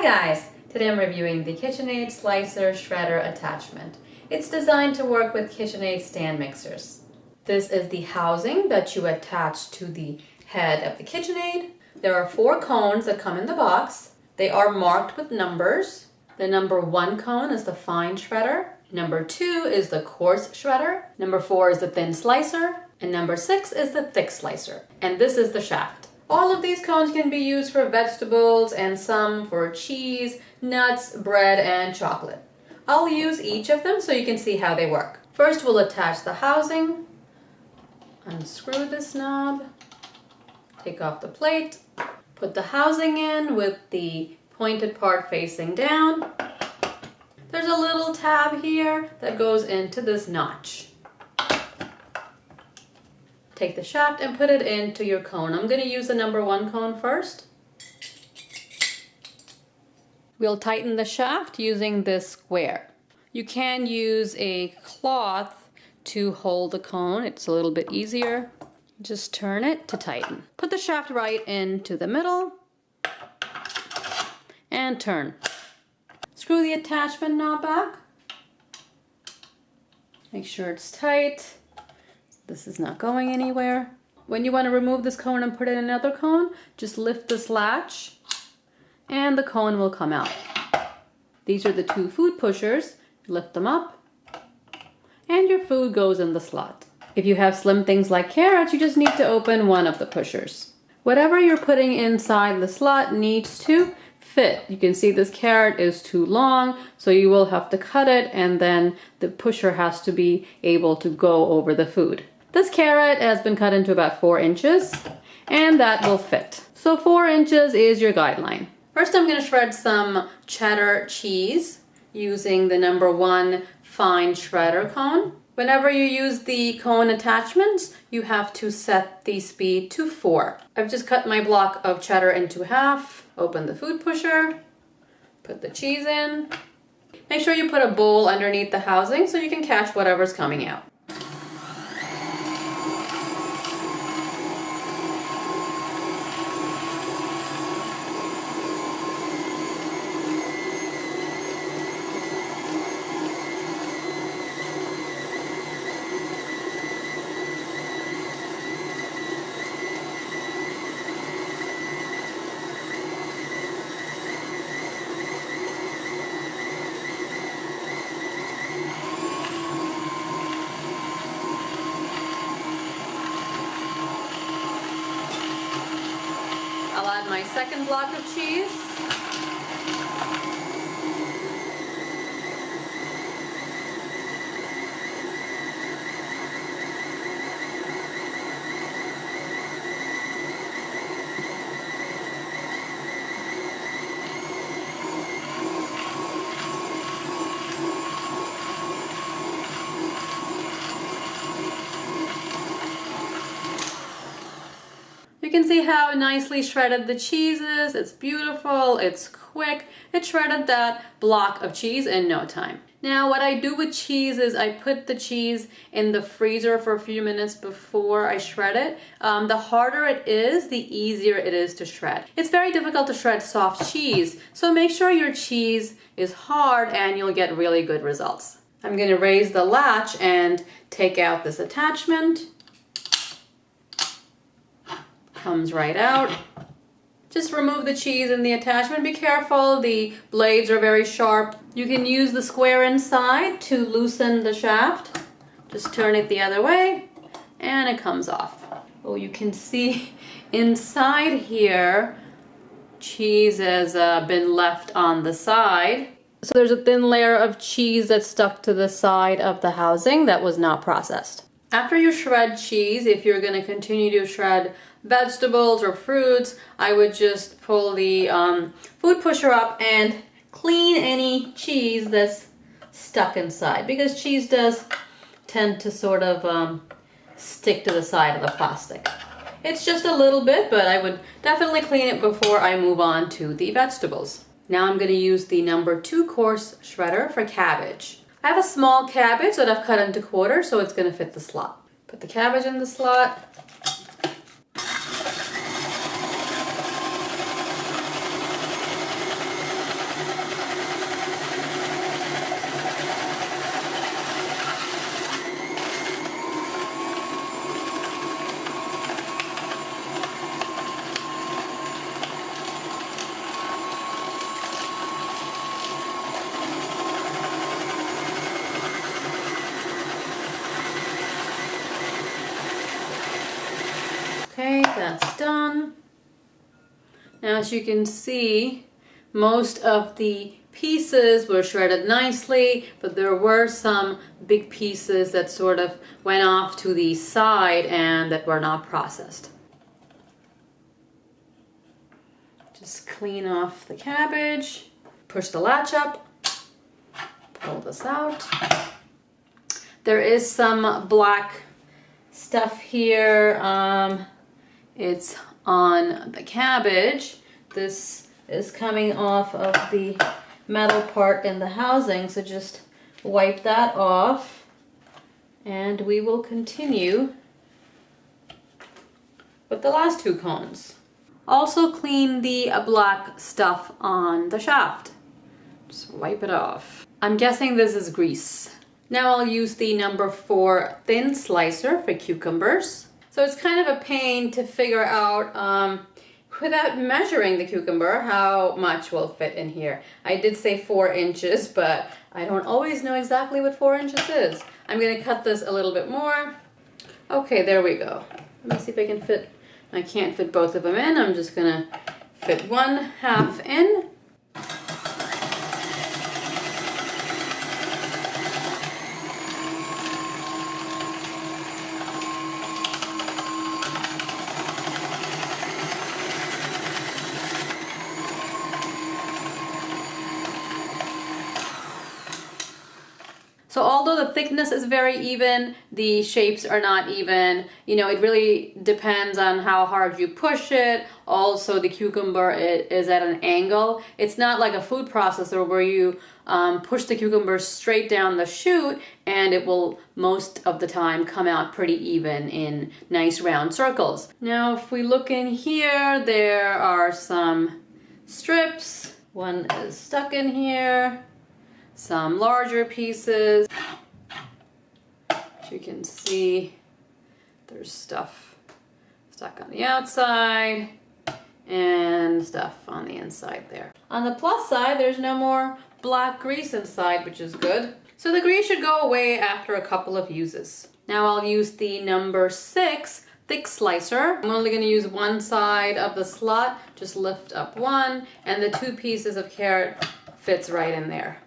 Hi guys! Today I'm reviewing the KitchenAid Slicer Shredder attachment. It's designed to work with KitchenAid stand mixers. This is the housing that you attach to the head of the KitchenAid. There are 4 cones that come in the box. They are marked with numbers. The number 1 cone is the fine shredder. Number 2 is the coarse shredder. Number 4 is the thin slicer. And number 6 is the thick slicer. And this is the shaft. All of these cones can be used for vegetables and some for cheese, nuts, bread, and chocolate. I'll use each of them so you can see how they work. First, we'll attach the housing. Unscrew this knob. Take off the plate. Put the housing in with the pointed part facing down. There's a little tab here that goes into this notch. Take the shaft and put it into your cone. I'm going to use the number 1 cone first. We'll tighten the shaft using this square. You can use a cloth to hold the cone. It's a little bit easier. Just turn it to tighten. Put the shaft right into the middle and turn. Screw the attachment knob back. Make sure it's tight. This is not going anywhere. When you want to remove this cone and put in another cone, just lift this latch and the cone will come out. These are the 2 food pushers. Lift them up and your food goes in the slot. If you have slim things like carrots, you just need to open one of the pushers. Whatever you're putting inside the slot needs to fit. You can see this carrot is too long, so you will have to cut it, and then the pusher has to be able to go over the food. This carrot has been cut into about 4 inches, and that will fit. So 4 inches is your guideline. First, I'm going to shred some cheddar cheese using the number 1 fine shredder cone. Whenever you use the cone attachments, you have to set the speed to 4. I've just cut my block of cheddar into half. Open the food pusher, put the cheese in. Make sure you put a bowl underneath the housing so you can catch whatever's coming out. I'll add my second block of cheese. You can see how nicely shredded the cheese is. It's beautiful, it's quick. It shredded that block of cheese in no time. Now what I do with cheese is I put the cheese in the freezer for a few minutes before I shred it. The harder it is, the easier it is to shred. It's very difficult to shred soft cheese, so make sure your cheese is hard and you'll get really good results. I'm going to raise the latch and take out this attachment. Comes right out. Just remove the cheese in the attachment. Be careful, the blades are very sharp. You can use the square inside to loosen the shaft. Just turn it the other way and it comes off. Oh, you can see inside here cheese has been left on the side. So there's a thin layer of cheese that's stuck to the side of the housing that was not processed. After you shred cheese, if you're going to continue to shred vegetables or fruits, I would just pull the food pusher up and clean any cheese that's stuck inside, because cheese does tend to sort of stick to the side of the plastic. It's just a little bit, but I would definitely clean it before I move on to the vegetables. Now I'm going to use the number 2 coarse shredder for cabbage. I have a small cabbage that I've cut into quarters, so it's going to fit the slot. Put the cabbage in the slot. That's done. Now, as you can see, most of the pieces were shredded nicely, but there were some big pieces that sort of went off to the side and that were not processed. Just clean off the cabbage, push the latch up, pull this out. There is some black stuff here. It's on the cabbage. This is coming off of the metal part in the housing, so just wipe that off and we will continue with the last two cones. Also clean the black stuff on the shaft. Just wipe it off. I'm guessing this is grease. Now I'll use the number 4 thin slicer for cucumbers. So it's kind of a pain to figure out without measuring the cucumber how much will fit in here. I did say 4 inches, but I don't always know exactly what 4 inches is. I'm gonna cut this a little bit more. Okay, there we go. Let me see if I can fit. I can't fit both of them in. I'm just gonna fit 1/2 in. So although the thickness is very even, the shapes are not even. You know, it really depends on how hard you push it. Also, the cucumber is at an angle. It's not like a food processor where you push the cucumber straight down the chute and it will most of the time come out pretty even in nice round circles. Now, if we look in here, there are some strips. One is stuck in here. Some larger pieces. As you can see, there's stuff stuck on the outside and stuff on the inside there. On the plus side, there's no more black grease inside, which is good. So the grease should go away after a couple of uses. Now I'll use the number 6 thick slicer. I'm only going to use one side of the slot, just lift up one, and the 2 pieces of carrot fits right in there.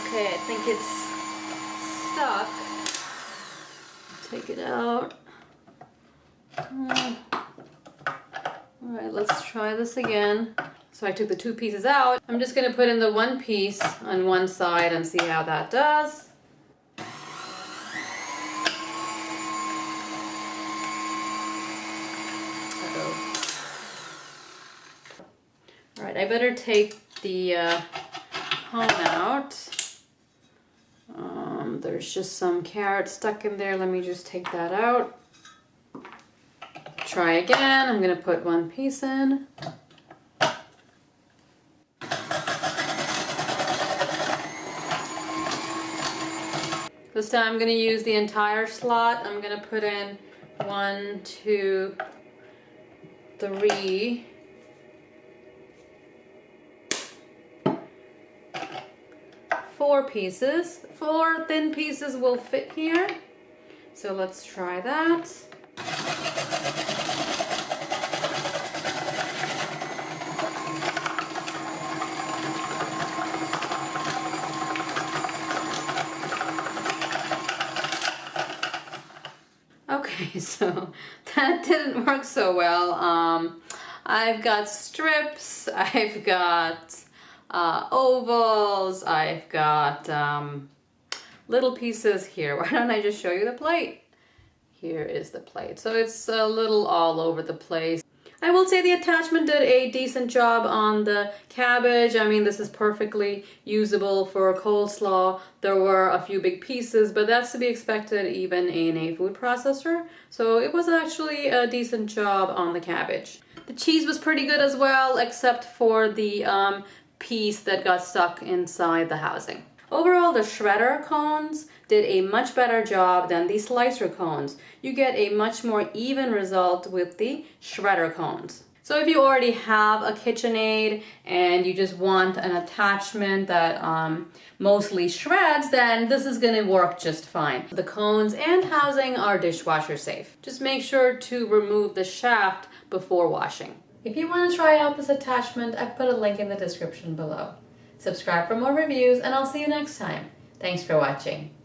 Okay, I think it's stuck. Take it out. Alright, let's try this again. So I took the 2 pieces out. I'm just going to put in the 1 piece on one side and see how that does. Alright, I better take the cone out. There's just some carrot stuck in there. Let me just take that out. Try again. I'm going to put 1 piece in. This time I'm going to use the entire slot. I'm going to put in 1, 2, 3. 4 pieces. 4 thin pieces will fit here. So let's try that. Okay, so that didn't work so well. I've got strips, I've got ovals, I've got little pieces here. Why don't I just show you the plate? Here is the plate. So it's a little all over the place. I will say the attachment did a decent job on the cabbage. I mean, this is perfectly usable for a coleslaw. There were a few big pieces, but that's to be expected even in a food processor. So it was actually a decent job on the cabbage. The cheese was pretty good as well, except for the piece that got stuck inside the housing. Overall, the shredder cones did a much better job than the slicer cones. You get a much more even result with the shredder cones. So if you already have a KitchenAid and you just want an attachment that mostly shreds, then this is gonna work just fine. The cones and housing are dishwasher safe. Just make sure to remove the shaft before washing. If you want to try out this attachment, I've put a link in the description below. Subscribe for more reviews and I'll see you next time. Thanks for watching.